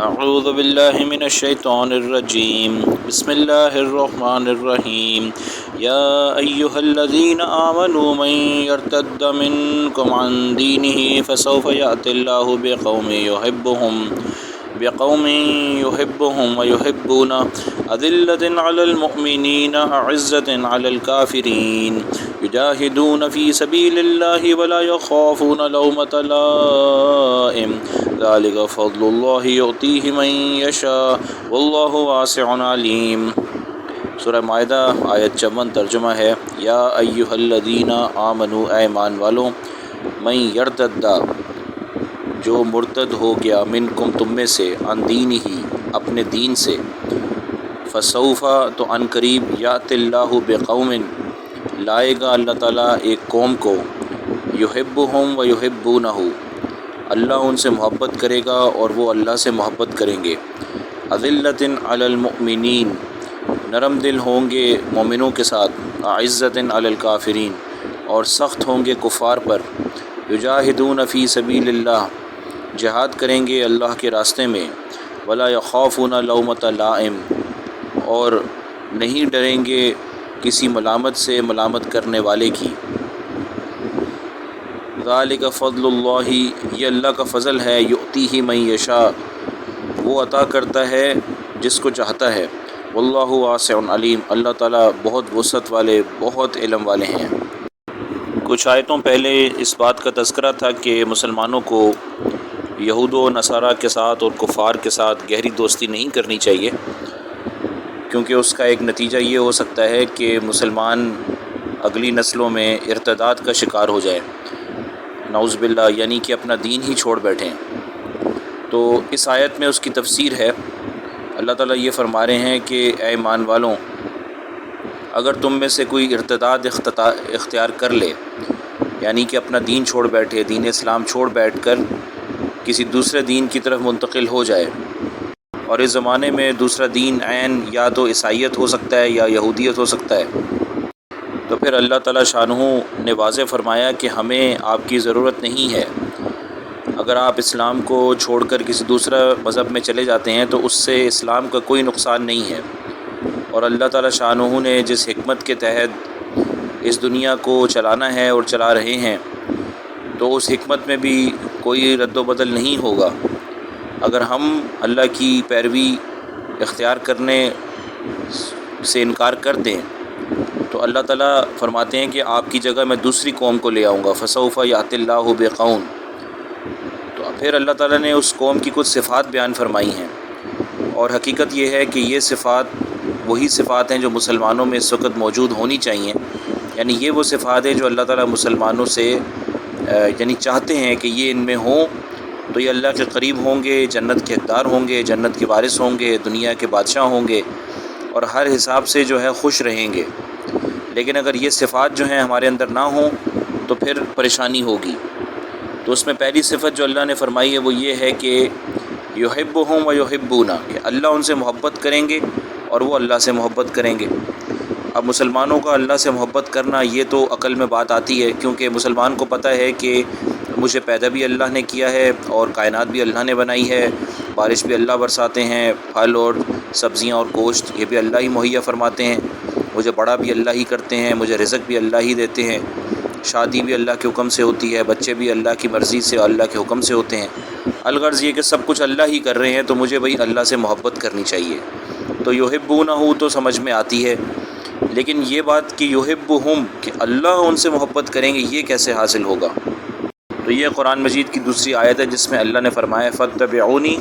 اعوذ باللہ من الشیطان الرجیم بسم اللہ الرحمن الرحیم یا ایہا الذین آمنوا من یرتد منکم عن دینہ فسوف یأتی اللہ بقوم يحبهم ويحبون أذلة على المؤمنين أعزة على الكافرين يجاهدون في سبيل الله ولا يخافون لومة لائم ذلك فضل الله يؤتيه من يشاء والله واسع عليم۔ سورہ مائدہ آیت 54 ترجمہ ہے یا ایھا الذین آمنوا، اے ایمان والو، من یرتد، جو مرتد ہو گیا، منکم، تم میں سے، عن دینہ، اپنے دین سے، فسوف، تو ان قریب، یأتی اللہ بقوم، لائے گا اللہ تعالیٰ ایک قوم کو، یحبہم ویحبونہ، اللہ ان سے محبت کرے گا اور وہ اللہ سے محبت کریں گے، اذلۃ علی المؤمنین، نرم دل ہوں گے مومنوں کے ساتھ، اعزۃ علی الکافرین، اور سخت ہوں گے کفار پر، یجاہدون فی سبیل اللہ، جہاد کریں گے اللہ کے راستے میں، ولا یخافون لومۃ لائم، اور نہیں ڈریں گے کسی ملامت سے، ملامت کرنے والے کی۔ ذالک فضل اللہ، یہ اللہ کا فضل ہے، یؤتیہ من یشاء، وہ عطا کرتا ہے جس کو چاہتا ہے، واللہ واسع علیم، اللہ تعالیٰ بہت وسعت والے، بہت علم والے ہیں۔ کچھ آیتوں پہلے اس بات کا تذکرہ تھا کہ مسلمانوں کو یہود و نصارہ کے ساتھ اور کفار کے ساتھ گہری دوستی نہیں کرنی چاہیے، کیونکہ اس کا ایک نتیجہ یہ ہو سکتا ہے کہ مسلمان اگلی نسلوں میں ارتداد کا شکار ہو جائے، نعوذ باللہ، یعنی کہ اپنا دین ہی چھوڑ بیٹھیں۔ تو اس آیت میں اس کی تفسیر ہے، اللہ تعالیٰ یہ فرما رہے ہیں کہ اے ایمان والوں، اگر تم میں سے کوئی ارتداد اختیار کر لے، یعنی کہ اپنا دین چھوڑ بیٹھے، دین اسلام چھوڑ بیٹھ کر کسی دوسرے دین کی طرف منتقل ہو جائے، اور اس زمانے میں دوسرا دین عین یا تو عیسائیت ہو سکتا ہے یا یہودیت ہو سکتا ہے، تو پھر اللہ تعالیٰ شانہ نے واضح فرمایا کہ ہمیں آپ کی ضرورت نہیں ہے۔ اگر آپ اسلام کو چھوڑ کر کسی دوسرا مذہب میں چلے جاتے ہیں تو اس سے اسلام کا کوئی نقصان نہیں ہے، اور اللہ تعالیٰ شانہ نے جس حکمت کے تحت اس دنیا کو چلانا ہے اور چلا رہے ہیں، تو اس حکمت میں بھی کوئی رد و بدل نہیں ہوگا۔ اگر ہم اللہ کی پیروی اختیار کرنے سے انکار کر دیں تو اللہ تعالیٰ فرماتے ہیں کہ آپ کی جگہ میں دوسری قوم کو لے آؤں گا، فسوف یأتی اللہ بقوم، تو پھر اللہ تعالیٰ نے اس قوم کی کچھ صفات بیان فرمائی ہیں، اور حقیقت یہ ہے کہ یہ صفات وہی صفات ہیں جو مسلمانوں میں اس وقت موجود ہونی چاہیے، یعنی یہ وہ صفات ہیں جو اللہ تعالیٰ مسلمانوں سے یعنی چاہتے ہیں کہ یہ ان میں ہوں، تو یہ اللہ کے قریب ہوں گے، جنت کے حقدار ہوں گے، جنت کے وارث ہوں گے، دنیا کے بادشاہ ہوں گے، اور ہر حساب سے جو ہے خوش رہیں گے۔ لیکن اگر یہ صفات جو ہیں ہمارے اندر نہ ہوں تو پھر پریشانی ہوگی۔ تو اس میں پہلی صفت جو اللہ نے فرمائی ہے وہ یہ ہے کہ یحبہم ویحبونہ، کہ اللہ ان سے محبت کریں گے اور وہ اللہ سے محبت کریں گے۔ اب مسلمانوں کا اللہ سے محبت کرنا یہ تو عقل میں بات آتی ہے، کیونکہ مسلمان کو پتہ ہے کہ مجھے پیدا بھی اللہ نے کیا ہے اور کائنات بھی اللہ نے بنائی ہے، بارش بھی اللہ برساتے ہیں، پھل اور سبزیاں اور گوشت یہ بھی اللہ ہی مہیا فرماتے ہیں، مجھے بڑا بھی اللہ ہی کرتے ہیں، مجھے رزق بھی اللہ ہی دیتے ہیں، شادی بھی اللہ کے حکم سے ہوتی ہے، بچے بھی اللہ کی مرضی سے، اللہ کے حکم سے ہوتے ہیں، الغرض یہ کہ سب کچھ اللہ ہی کر رہے ہیں، تو مجھے بھائی اللہ سے محبت کرنی چاہیے۔ تو یحبونہ تو سمجھ میں آتی ہے، لیکن یہ بات کہ یحبہم، کہ اللہ ان سے محبت کریں گے، یہ کیسے حاصل ہوگا؟ تو یہ قرآن مجید کی دوسری آیت ہے جس میں اللہ نے فرمایا فاتبعونی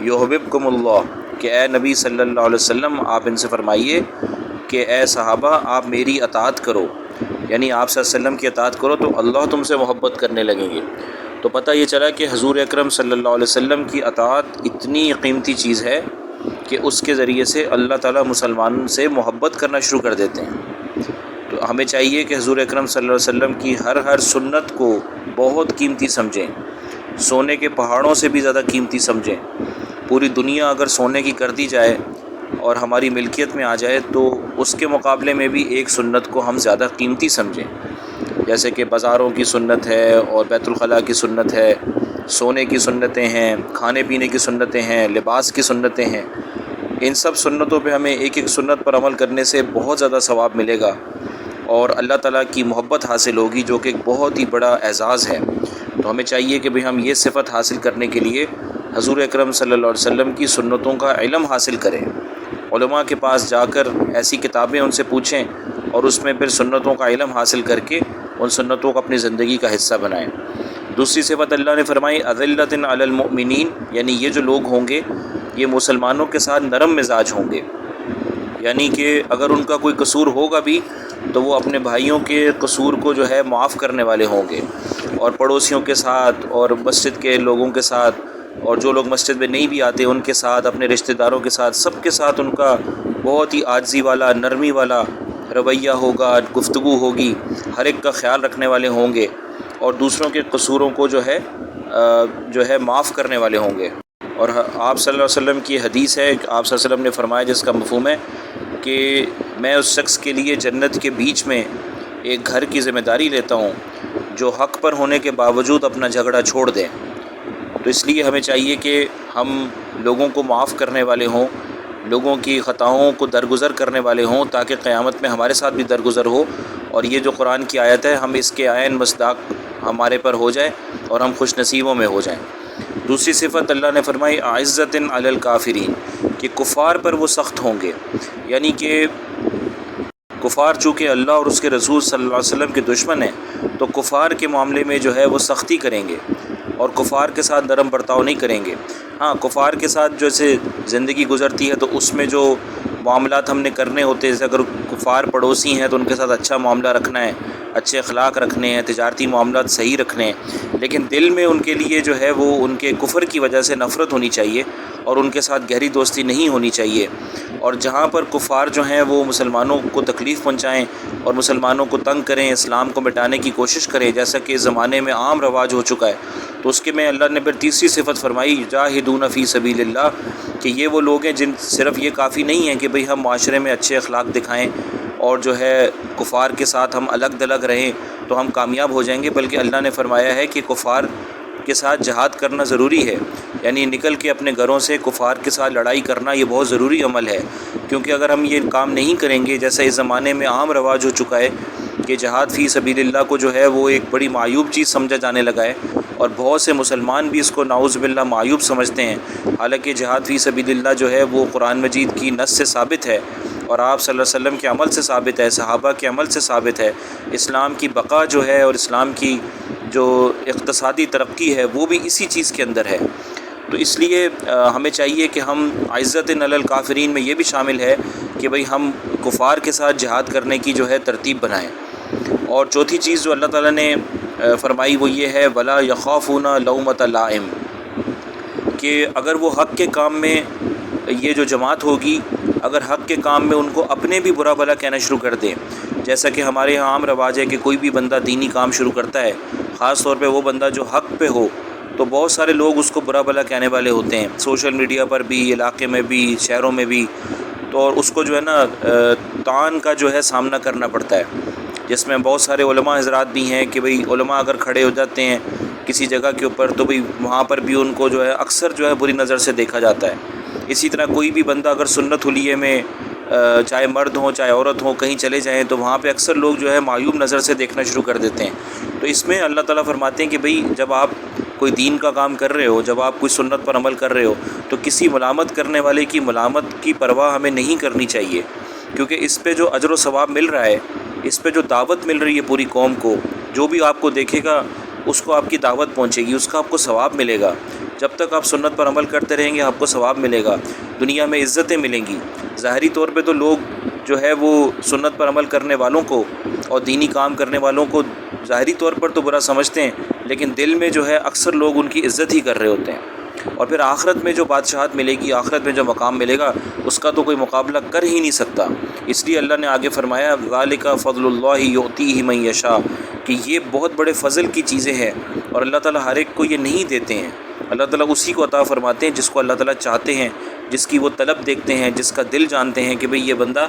یحببکم اللہ، کہ اے نبی صلی اللہ علیہ وسلم آپ ان سے فرمائیے کہ اے صحابہ آپ میری اطاعت کرو، یعنی آپ صلی اللہ علیہ وسلم کی اطاعت کرو تو اللہ تم سے محبت کرنے لگیں گے۔ تو پتہ یہ چلا کہ حضور اکرم صلی اللہ علیہ وسلم کی اطاعت اتنی قیمتی چیز ہے کہ اس کے ذریعے سے اللہ تعالیٰ مسلمانوں سے محبت کرنا شروع کر دیتے ہیں۔ تو ہمیں چاہیے کہ حضور اکرم صلی اللہ علیہ وسلم کی ہر سنت کو بہت قیمتی سمجھیں، سونے کے پہاڑوں سے بھی زیادہ قیمتی سمجھیں۔ پوری دنیا اگر سونے کی کر دی جائے اور ہماری ملکیت میں آ جائے تو اس کے مقابلے میں بھی ایک سنت کو ہم زیادہ قیمتی سمجھیں، جیسے کہ بازاروں کی سنت ہے اور بیت الخلاء کی سنت ہے سونے کی سنتیں ہیں، کھانے پینے کی سنتیں ہیں، لباس کی سنتیں ہیں، ان سب سنتوں پہ ہمیں ایک ایک سنت پر عمل کرنے سے بہت زیادہ ثواب ملے گا اور اللہ تعالیٰ کی محبت حاصل ہوگی، جو کہ ایک بہت ہی بڑا اعزاز ہے۔ تو ہمیں چاہیے کہ ہم یہ صفت حاصل کرنے کے لیے حضور اکرم صلی اللہ علیہ وسلم کی سنتوں کا علم حاصل کریں، علماء کے پاس جا کر ایسی کتابیں ان سے پوچھیں اور اس میں پھر سنتوں کا علم حاصل کر کے ان سنتوں کو اپنی زندگی کا حصہ بنائیں۔ دوسری صفت اللہ نے فرمائی اذلۃ علی المؤمنین، یعنی یہ جو لوگ ہوں گے یہ مسلمانوں کے ساتھ نرم مزاج ہوں گے، یعنی کہ اگر ان کا کوئی قصور ہوگا بھی تو وہ اپنے بھائیوں کے قصور کو جو ہے معاف کرنے والے ہوں گے، اور پڑوسیوں کے ساتھ اور مسجد کے لوگوں کے ساتھ اور جو لوگ مسجد میں نہیں بھی آتے ان کے ساتھ، اپنے رشتہ داروں کے ساتھ، سب کے ساتھ ان کا بہت ہی عاجزی والا، نرمی والا رویہ ہوگا، گفتگو ہوگی، ہر ایک کا خیال رکھنے والے ہوں گے اور دوسروں کے قصوروں کو جو ہے معاف کرنے والے ہوں گے۔ اور آپ صلی اللہ علیہ وسلم کی حدیث ہے، آپ صلی اللہ علیہ وسلم نے فرمایا جس کا مفہوم ہے کہ میں اس شخص کے لیے جنت کے بیچ میں ایک گھر کی ذمہ داری لیتا ہوں جو حق پر ہونے کے باوجود اپنا جھگڑا چھوڑ دیں۔ تو اس لیے ہمیں چاہیے کہ ہم لوگوں کو معاف کرنے والے ہوں، لوگوں کی خطاؤں کو درگزر کرنے والے ہوں، تاکہ قیامت میں ہمارے ساتھ بھی درگزر ہو اور یہ جو قرآن کی آیت ہے ہم اس کے عین مصداق ہمارے پر ہو جائے اور ہم خوش نصیبوں میں ہو جائیں۔ دوسری صفت اللہ نے فرمائی عزت علی الکافرین، کہ کفار پر وہ سخت ہوں گے، یعنی کہ کفار چونکہ اللہ اور اس کے رسول صلی اللہ علیہ وسلم کے دشمن ہیں تو کفار کے معاملے میں جو ہے وہ سختی کریں گے اور کفار کے ساتھ نرم برتاؤ نہیں کریں گے۔ ہاں، کفار کے ساتھ جیسے زندگی گزرتی ہے تو اس میں جو معاملات ہم نے کرنے ہوتے ہیں، جیسے اگر کفار پڑوسی ہیں تو ان کے ساتھ اچھا معاملہ رکھنا ہے، اچھے اخلاق رکھنے ہیں، تجارتی معاملات صحیح رکھنے ہیں، لیکن دل میں ان کے لیے جو ہے وہ ان کے کفر کی وجہ سے نفرت ہونی چاہیے اور ان کے ساتھ گہری دوستی نہیں ہونی چاہیے۔ اور جہاں پر کفار جو ہیں وہ مسلمانوں کو تکلیف پہنچائیں اور مسلمانوں کو تنگ کریں، اسلام کو مٹانے کی کوشش کریں، جیسا کہ اس زمانے میں عام رواج ہو چکا ہے، تو اس کے میں اللہ نے پھر تیسری صفت فرمائی جاہدون فی سبیل اللہ، کہ یہ وہ لوگ ہیں جن صرف یہ کافی نہیں ہے کہ بھئی ہم معاشرے میں اچھے اخلاق دکھائیں اور جو ہے کفار کے ساتھ ہم الگ دلگ رہیں تو ہم کامیاب ہو جائیں گے، بلکہ اللہ نے فرمایا ہے کہ کفار کے ساتھ جہاد کرنا ضروری ہے، یعنی نکل کے اپنے گھروں سے کفار کے ساتھ لڑائی کرنا یہ بہت ضروری عمل ہے، کیونکہ اگر ہم یہ کام نہیں کریں گے، جیسا اس زمانے میں عام رواج ہو چکا ہے کہ جہاد فی سبیل اللہ کو جو ہے وہ ایک بڑی معیوب چیز سمجھا جانے لگا ہے اور بہت سے مسلمان بھی اس کو نعوذ باللہ معیوب سمجھتے ہیں، حالانکہ جہاد فی سبیل اللہ جو ہے وہ قرآن مجید کی نص سے ثابت ہے اور آپ صلی اللہ علیہ وسلم کے عمل سے ثابت ہے، صحابہ کے عمل سے ثابت ہے۔ اسلام کی بقا جو ہے اور اسلام کی جو اقتصادی ترقی ہے وہ بھی اسی چیز کے اندر ہے۔ تو اس لیے ہمیں چاہیے کہ ہم عزت علی الکافرین میں یہ بھی شامل ہے کہ بھئی ہم کفار کے ساتھ جہاد کرنے کی جو ہے ترتیب بنائیں۔ اور چوتھی چیز جو اللہ تعالیٰ نے فرمائی وہ یہ ہے ولا یخافون لومۃ لائم، کہ اگر وہ حق کے کام میں یہ جو جماعت ہوگی اگر حق کے کام میں ان کو اپنے بھی برا بھلا کہنا شروع کر دیں، جیسا کہ ہمارے یہاں عام رواج ہے کہ کوئی بھی بندہ دینی کام شروع کرتا ہے، خاص طور پہ وہ بندہ جو حق پہ ہو تو بہت سارے لوگ اس کو برا بھلا کہنے والے ہوتے ہیں، سوشل میڈیا پر بھی، علاقے میں بھی، شہروں میں بھی، تو اور اس کو جو ہے نا طعن کا جو ہے سامنا کرنا پڑتا ہے، جس میں بہت سارے علماء حضرات بھی ہیں کہ بھئی علماء اگر کھڑے ہو جاتے ہیں کسی جگہ کے اوپر تو بھئی وہاں پر بھی ان کو جو ہے اکثر جو ہے بری نظر سے دیکھا جاتا ہے۔ اسی طرح کوئی بھی بندہ اگر سنت حلیے میں چاہے مرد ہوں چاہے عورت ہوں کہیں چلے جائیں تو وہاں پہ اکثر لوگ جو ہے معیوب نظر سے دیکھنا شروع کر دیتے ہیں۔ تو اس میں اللہ تعالیٰ فرماتے ہیں کہ بھئی جب آپ کوئی دین کا کام کر رہے ہو، جب آپ کوئی سنت پر عمل کر رہے ہو تو کسی ملامت کرنے والے کی ملامت کی پرواہ ہمیں نہیں کرنی چاہیے، کیونکہ اس پہ جو اجر و ثواب مل رہا ہے، اس پہ جو دعوت مل رہی ہے پوری قوم کو، جو بھی آپ کو دیکھے گا اس کو آپ کی دعوت پہنچے گی، اس کا آپ کو ثواب ملے گا۔ جب تک آپ سنت پر عمل کرتے رہیں گے آپ کو ثواب ملے گا، دنیا میں عزتیں ملیں گی۔ ظاہری طور پہ تو لوگ جو ہے وہ سنت پر عمل کرنے والوں کو اور دینی کام کرنے والوں کو ظاہری طور پر تو برا سمجھتے ہیں، لیکن دل میں جو ہے اکثر لوگ ان کی عزت ہی کر رہے ہوتے ہیں، اور پھر آخرت میں جو بادشاہت ملے گی، آخرت میں جو مقام ملے گا اس کا تو کوئی مقابلہ کر ہی نہیں سکتا۔ اس لیے اللہ نے آگے فرمایا ذالک فضل اللہ یؤتیہ من یشاء، کہ یہ بہت بڑے فضل کی چیزیں ہیں اور اللہ تعالیٰ ہر ایک کو یہ نہیں دیتے ہیں، اللہ تعالیٰ اسی کو عطا فرماتے ہیں جس کو اللہ تعالیٰ چاہتے ہیں، جس کی وہ طلب دیکھتے ہیں، جس کا دل جانتے ہیں کہ بھئی یہ بندہ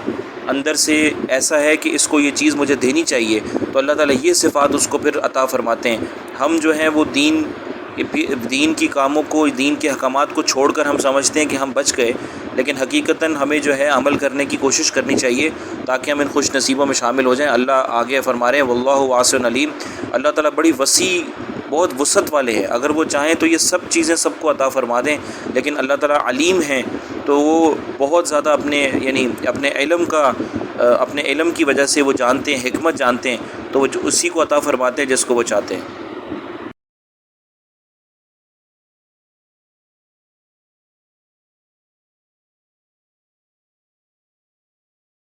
اندر سے ایسا ہے کہ اس کو یہ چیز مجھے دینی چاہیے، تو اللہ تعالیٰ یہ صفات اس کو پھر عطا فرماتے ہیں۔ ہم جو ہیں وہ دین دین کی کاموں کو، دین کے احکامات کو چھوڑ کر ہم سمجھتے ہیں کہ ہم بچ گئے، لیکن حقیقتاً ہمیں جو ہے عمل کرنے کی کوشش کرنی چاہیے تاکہ ہم ان خوش نصیبوں میں شامل ہو جائیں۔ اللہ آگے فرما رہے ہیں واللہ واسع علیم، اللہ تعالیٰ بڑی وسیع، بہت وسعت والے ہیں، اگر وہ چاہیں تو یہ سب چیزیں سب کو عطا فرما دیں، لیکن اللہ تعالیٰ علیم ہیں تو وہ بہت زیادہ اپنے علم کی وجہ سے وہ جانتے ہیں، حکمت جانتے ہیں، تو وہ اسی کو عطا فرماتے ہیں جس کو وہ چاہتے ہیں۔